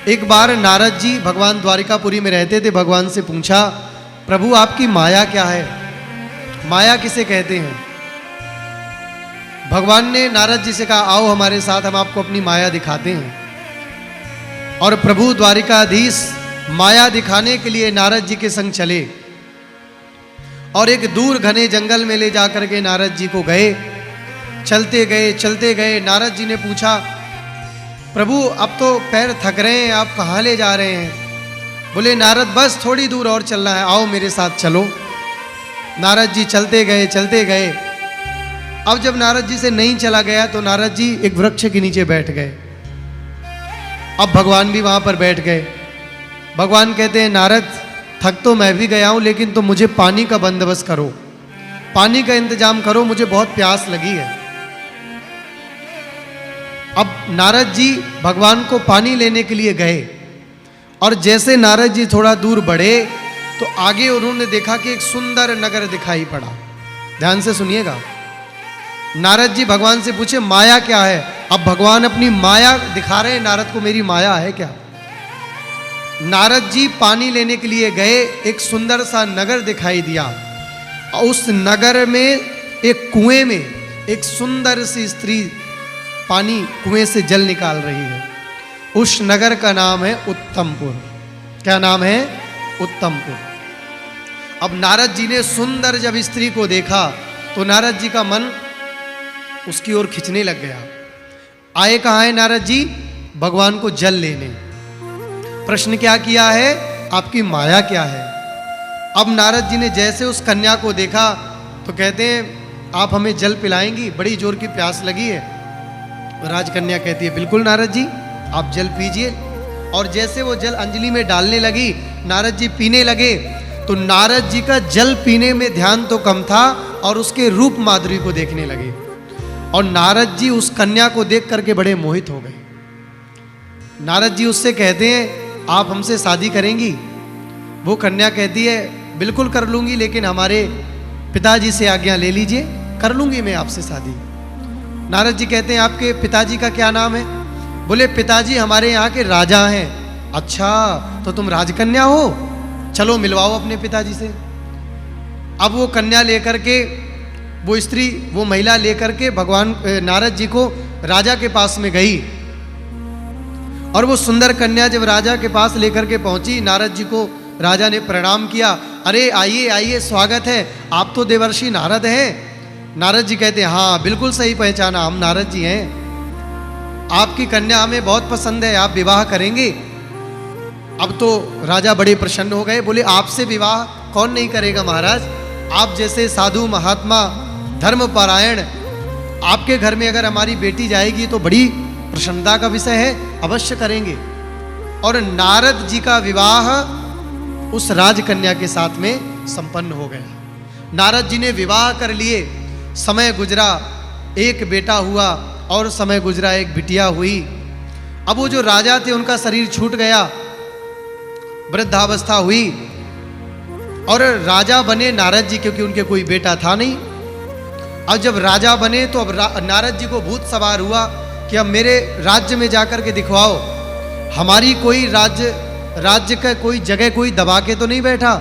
एक बार नारद जी भगवान द्वारिकापुरी में रहते थे। भगवान से पूछा, प्रभु आपकी माया क्या है? माया किसे कहते हैं? भगवान ने नारद जी से कहा, आओ हमारे साथ, हम आपको अपनी माया दिखाते हैं। और प्रभु द्वारिकाधीश माया दिखाने के लिए नारद जी के संग चले और एक दूर घने जंगल में ले जाकर के नारद जी को गए। चलते गए नारद जी ने पूछा, प्रभु अब तो पैर थक रहे हैं, आप कहाँ ले जा रहे हैं? बोले, नारद बस थोड़ी दूर और चलना है, आओ मेरे साथ चलो। नारद जी चलते गए। अब जब नारद जी से नहीं चला गया तो नारद जी एक वृक्ष के नीचे बैठ गए। अब भगवान भी वहां पर बैठ गए। भगवान कहते हैं, नारद थक तो मैं भी गया हूं, लेकिन तुम मुझे पानी का बंदोबस्त करो, पानी का इंतजाम करो, मुझे बहुत प्यास लगी है। अब नारद जी भगवान को पानी लेने के लिए गए और जैसे नारद जी थोड़ा दूर बढ़े तो आगे उन्होंने देखा कि एक सुंदर नगर दिखाई पड़ा। ध्यान से सुनिएगा। नारद जी भगवान से पूछे, माया क्या है? अब भगवान अपनी माया दिखा रहे हैं नारद को, मेरी माया है क्या? नारद जी पानी लेने के लिए गए, एक सुंदर सा नगर दिखाई दिया। उस नगर में एक कुएं में एक सुंदर सी स्त्री पानी कुएं से जल निकाल रही है। उस नगर का नाम है उत्तमपुर। क्या नाम है? उत्तमपुर। अब नारद जी ने सुंदर जब स्त्री को देखा तो नारद जी का मन उसकी ओर खिंचने लग गया। आए कहाँ है नारद जी? भगवान को जल लेने। प्रश्न क्या किया है? आपकी माया क्या है? अब नारद जी ने जैसे उस कन्या को देखा तो कहते हैं, आप हमें जल पिलाएंगी, बड़ी जोर की प्यास लगी है। राजकन्या कहती है, बिल्कुल नारद जी, आप जल पीजिए। और जैसे वो जल अंजलि में डालने लगी, नारद जी पीने लगे तो नारद जी का जल पीने में ध्यान तो कम था और उसके रूप माधुरी को देखने लगे। और नारद जी उस कन्या को देख करके बड़े मोहित हो गए। नारद जी उससे कहते हैं, आप हमसे शादी करेंगी? वो कन्या कहती है, बिल्कुल कर लूंगी, लेकिन हमारे पिताजी से आज्ञा ले लीजिए, कर लूंगी मैं आपसे शादी। नारद जी कहते हैं, आपके पिताजी का क्या नाम है? बोले, पिताजी हमारे यहाँ के राजा हैं। अच्छा, तो तुम राजकन्या हो, चलो मिलवाओ अपने पिताजी से। अब वो कन्या लेकर के, वो स्त्री, वो महिला लेकर के भगवान नारद जी को राजा के पास में गई। और वो सुंदर कन्या जब राजा के पास लेकर के पहुंची, नारद जी को राजा ने प्रणाम किया। अरे आइए आइए, स्वागत है, आप तो देवर्षि नारद हैं। नारद जी कहते हैं, हाँ बिल्कुल सही पहचाना, हम नारद जी हैं। आपकी कन्या हमें बहुत पसंद है, आप विवाह करेंगे? अब तो राजा बड़े प्रसन्न हो गए। बोले, आपसे विवाह कौन नहीं करेगा महाराज? आप जैसे साधु महात्मा धर्मपरायण, आपके घर में अगर हमारी बेटी जाएगी तो बड़ी प्रसन्नता का विषय है, अवश्य करेंगे। और नारद जी का विवाह उस राजकन्या के साथ में संपन्न हो गया। नारद जी ने विवाह कर लिए, समय गुजरा, एक बेटा हुआ और समय गुजरा, एक बिटिया हुई। अब वो जो राजा थे उनका शरीर छूट गया, वृद्धावस्था हुई और राजा बने नारद जी, क्योंकि उनके कोई बेटा था नहीं। अब जब राजा बने तो अब नारद जी को भूत सवार हुआ कि अब मेरे राज्य में जाकर के दिखवाओ, हमारी कोई राज्य का कोई जगह कोई दबा के तो नहीं बैठा।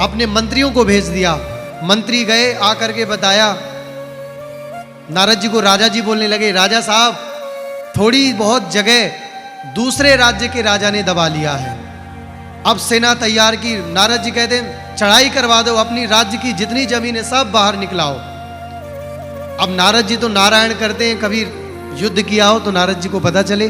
अपने मंत्रियों को भेज दिया। मंत्री गए, आकर के बताया नारद जी को। राजा जी बोलने लगे, राजा साहब थोड़ी बहुत जगह दूसरे राज्य के राजा ने दबा लिया है, अब सेना तैयार की। नारद जी कहते हैं, चढ़ाई करवा दो, अपनी राज्य की जितनी जमीन है सब बाहर निकलाओ। अब नारद जी तो नारायण करते हैं, कभी युद्ध किया हो तो नारद जी को पता चले।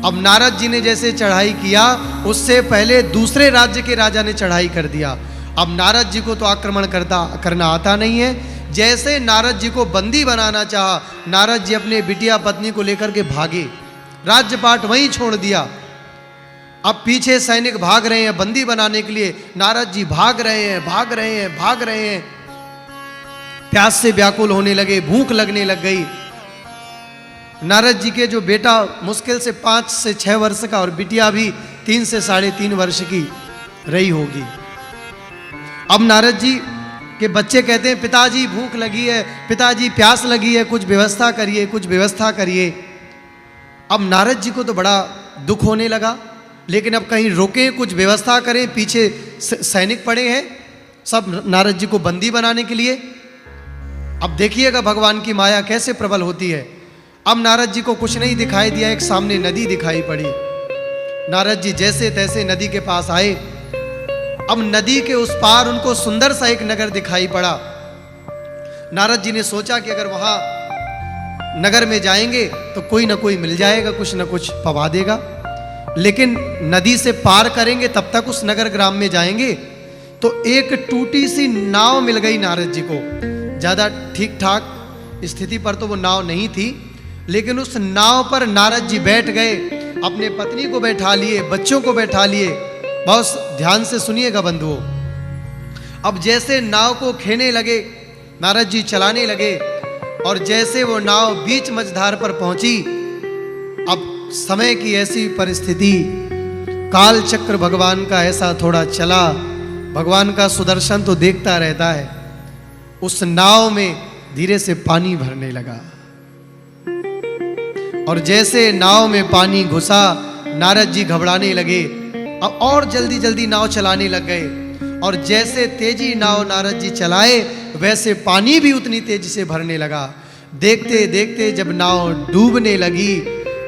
अब नारद जी ने जैसे चढ़ाई किया, उससे पहले दूसरे राज्य के राजा ने चढ़ाई कर दिया। अब नारद जी को तो आक्रमण करना आता नहीं है। जैसे नारद जी को बंदी बनाना चाहा, नारद जी अपने बिटिया पत्नी को लेकर के भागे, राज्यपाट वहीं छोड़ दिया। अब पीछे सैनिक भाग रहे हैं बंदी बनाने के लिए, नारद जी भाग रहे हैं। प्यास से व्याकुल होने लगे, भूख लगने लग गई। नारद जी के जो बेटा मुश्किल से 5 से 6 वर्ष का और बिटिया भी 3 से 3.5 वर्ष की रही होगी। अब नारद जी के बच्चे कहते हैं, पिताजी भूख लगी है, पिताजी प्यास लगी है, कुछ व्यवस्था करिए। अब नारद जी को तो बड़ा दुख होने लगा, लेकिन अब कहीं रोकें, कुछ व्यवस्था करें, पीछे सैनिक पड़े हैं सब नारद जी को बंदी बनाने के लिए। अब देखिएगा भगवान की माया कैसे प्रबल होती है। अब नारद जी को कुछ नहीं दिखाई दिया, एक सामने नदी दिखाई पड़ी। नारद जी जैसे तैसे नदी के पास आए। अब नदी के उस पार उनको सुंदर सा एक नगर दिखाई पड़ा। नारद जी ने सोचा कि अगर वहां नगर में जाएंगे तो कोई ना कोई मिल जाएगा, कुछ ना कुछ पवा देगा, लेकिन नदी से पार करेंगे तब तक उस नगर ग्राम में जाएंगे। तो एक टूटी सी नाव मिल गई नारद जी को। ज़्यादा ठीक ठाक स्थिति पर तो वो नाव नहीं थी, लेकिन उस नाव पर नारद जी बैठ गए, अपने पत्नी को बैठा लिए, बच्चों को बैठा लिए। बहुत ध्यान से सुनिएगा बंधुओं। अब जैसे नाव को खेने लगे, नारद जी चलाने लगे, और जैसे वो नाव बीच मझधार पर पहुंची, अब समय की ऐसी परिस्थिति, काल चक्र भगवान का ऐसा थोड़ा चला। भगवान का सुदर्शन तो देखता रहता है। उस नाव में धीरे से पानी भरने लगा, और जैसे नाव में पानी घुसा, नारद जी घबराने लगे। अब और जल्दी जल्दी नाव चलाने लग गए, और जैसे तेजी नाव नारद जी चलाए, वैसे पानी भी उतनी तेजी से भरने लगा। देखते देखते जब नाव डूबने लगी,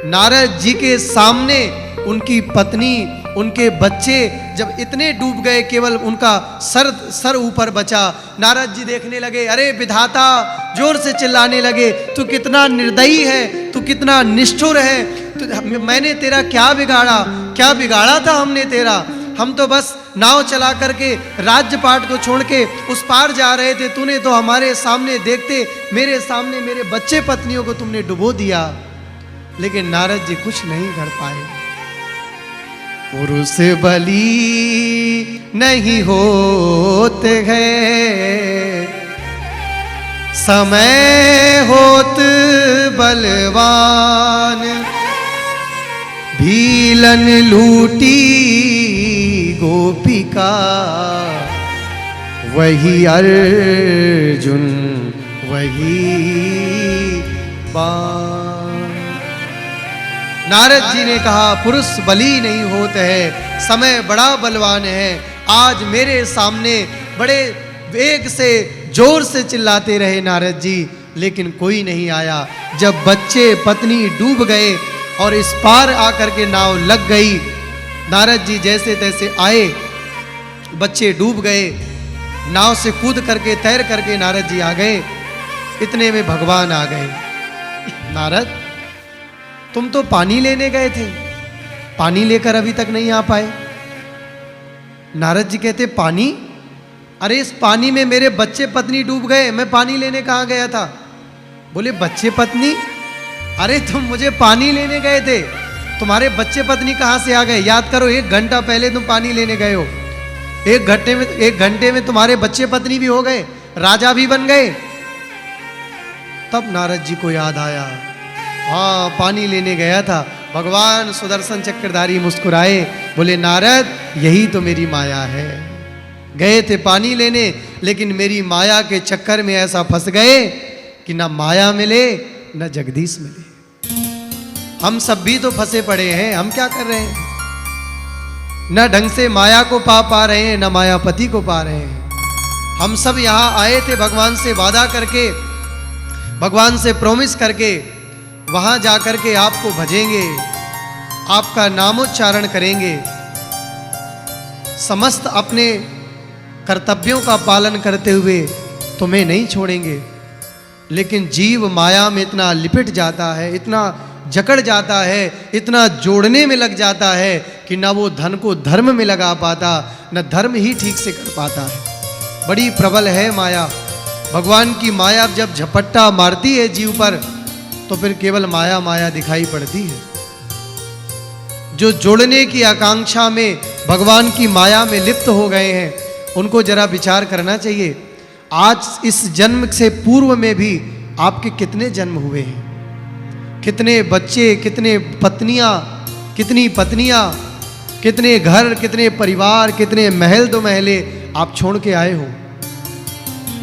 नारद जी के सामने उनकी पत्नी, उनके बच्चे जब इतने डूब गए, केवल उनका सर ऊपर बचा। नारद जी देखने लगे, अरे विधाता, जोर से चिल्लाने लगे, तू कितना निर्दयी है, तू कितना निष्ठुर है, मैंने तेरा क्या बिगाड़ा, क्या बिगाड़ा था हमने तेरा? हम तो बस नाव चला करके राज्यपाट को छोड़ के उस पार जा रहे थे, तूने तो हमारे सामने देखते, मेरे सामने मेरे बच्चे पत्नियों को तुमने डुबो दिया। लेकिन नारद जी कुछ नहीं कर पाए। पुरुष बली नहीं होते हैं, समय होत बलवान, भीलन लूटी गोपिका, वही अर्जुन वही बाण। नारद जी ने कहा, पुरुष बली नहीं होते हैं, समय बड़ा बलवान है। आज मेरे सामने बड़े वेग से, जोर से चिल्लाते रहे नारद जी, लेकिन कोई नहीं आया। जब बच्चे पत्नी डूब गए और इस पार आकर के नाव लग गई, नारद जी जैसे तैसे आए, बच्चे डूब गए, नाव से कूद करके तैर करके नारद जी आ गए। इतने में भगवान आ गए। नारद, तुम तो पानी लेने गए थे, पानी लेकर अभी तक नहीं आ पाए। नारद जी कहते, पानी? अरे इस पानी में मेरे बच्चे पत्नी डूब गए, मैं पानी लेने कहाँ गया था? बोले, बच्चे पत्नी? अरे तुम मुझे पानी लेने गए थे, तुम्हारे बच्चे पत्नी कहाँ से आ गए? याद करो, 1 घंटा पहले तुम पानी लेने गए हो। 1 घंटे में तुम्हारे बच्चे पत्नी भी हो गए, राजा भी बन गए। तब नारद जी को याद आया, हाँ पानी लेने गया था। भगवान सुदर्शन चक्रधारी मुस्कुराए, बोले, नारद यही तो मेरी माया है। गए थे पानी लेने, लेकिन मेरी माया के चक्कर में ऐसा फंस गए कि ना माया मिले ना जगदीश मिले। हम सब भी तो फंसे पड़े हैं, हम क्या कर रहे हैं? न ढंग से माया को पा रहे हैं, न मायापति को पा रहे हैं। हम सब यहाँ आए थे भगवान से वादा करके, भगवान से प्रॉमिस करके, वहाँ जा कर के आपको भजेंगे, आपका नामोच्चारण करेंगे, समस्त अपने कर्तव्यों का पालन करते हुए तुम्हें नहीं छोड़ेंगे। लेकिन जीव माया में इतना लिपट जाता है, इतना जकड़ जाता है, इतना जोड़ने में लग जाता है कि ना वो धन को धर्म में लगा पाता, न धर्म ही ठीक से कर पाता है। बड़ी प्रबल है माया। भगवान की माया जब झपट्टा मारती है जीव पर, तो फिर केवल माया माया दिखाई पड़ती है। जो जोड़ने की आकांक्षा में भगवान की माया में लिप्त हो गए हैं, उनको जरा विचार करना चाहिए। आज इस जन्म से पूर्व में भी आपके कितने जन्म हुए हैं, कितने बच्चे, कितने पत्नियां, कितनी पत्नियां, कितने घर, कितने परिवार, कितने महल दो महले आप छोड़ के आए हो।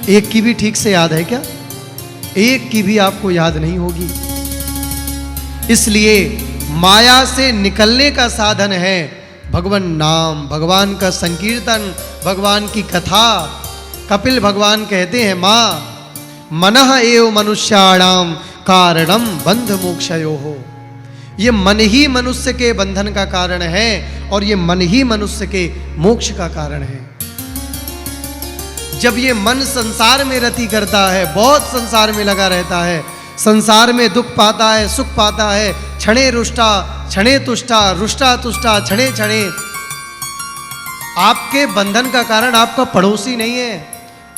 एक की भी ठीक से याद है क्या? एक की भी आपको याद नहीं होगी। इसलिए माया से निकलने का साधन है भगवान नाम, भगवान का संकीर्तन, भगवान की कथा। कपिल भगवान कहते हैं माँ मनः एव मनुष्याणाम कारणम बंध मोक्षयो हो। ये मन ही मनुष्य के बंधन का कारण है और ये मन ही मनुष्य के मोक्ष का कारण है। जब ये मन संसार में रति करता है, बहुत संसार में लगा रहता है, संसार में दुख पाता है, सुख पाता है, क्षणे रुष्टा क्षणे तुष्टा, रुष्टा तुष्टा क्षणे क्षणे। आपके बंधन का कारण आपका पड़ोसी नहीं है,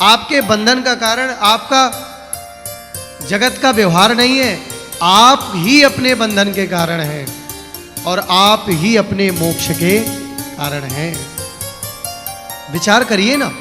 आपके बंधन का कारण आपका जगत का व्यवहार नहीं है, आप ही अपने बंधन के कारण हैं और आप ही अपने मोक्ष के कारण हैं। विचार करिए ना,